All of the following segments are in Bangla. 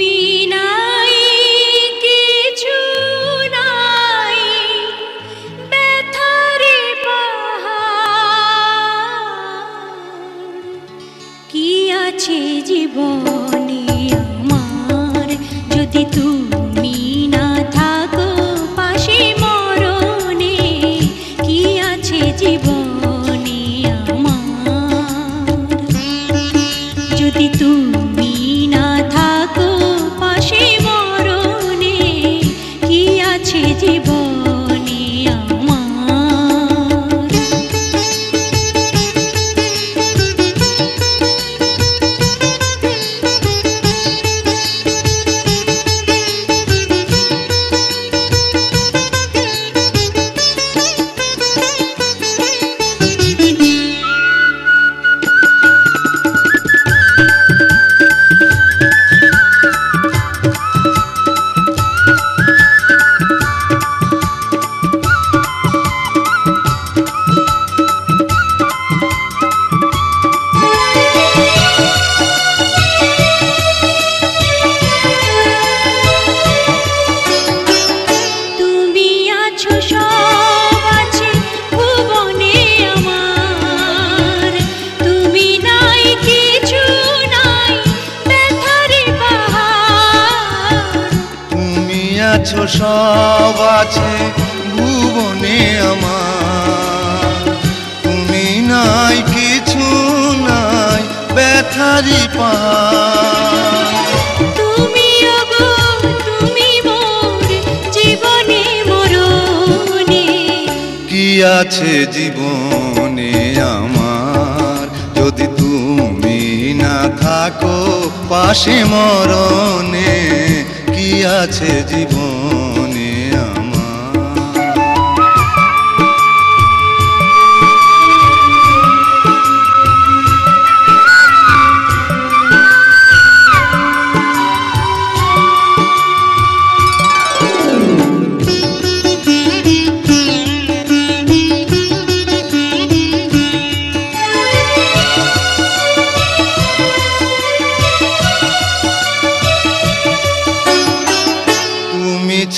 তুমি নাই, কিছু নাই, ব্যথারে পাহাড়। কি আছে জীবনে আমার, যদি তুমি না থাকো পাশে মরণে? কি আছে জীবনে আমার, যদি তুমি না থাকো পাশে মরণে? কি আছে জীবনে আমার? আছো সব আছে ভুবনে আমার, তুমি নাই কিছু নাই ব্যথারি পাহাড়। তুমি ওগো তুমি মোর জীবনে মরণে। কি আছে জীবনে আমার, যদি তুমি না থাকো পাশে মরণে? কি আছে জীবনে আমার?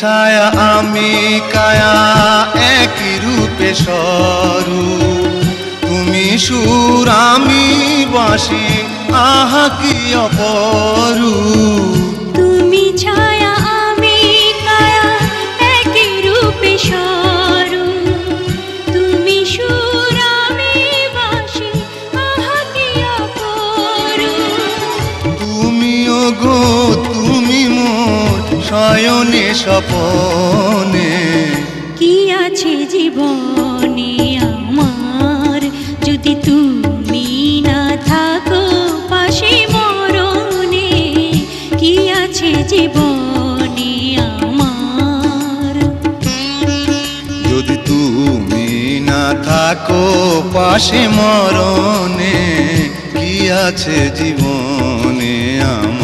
ছায়া আমি কায়া একই রূপে স্বরূপ, তুমি সুর আমি বাঁশি আহা কি অপরূপ। তুমি ছায়া আমি কায়া একই রূপে স্বরূপ, তুমি সুর আমি বাঁশি আহা কি অপরূপ। তুমি ওগো তুমি মোর শয়নে স্বপনে। কি আছে জীবনে আমার, যদি তুমি না থাকো পাশে মরণে? কি আছে জীবনে আমার, যদি তুমি না থাকো পাশে মরণে? কি আছে জীবনে আমার?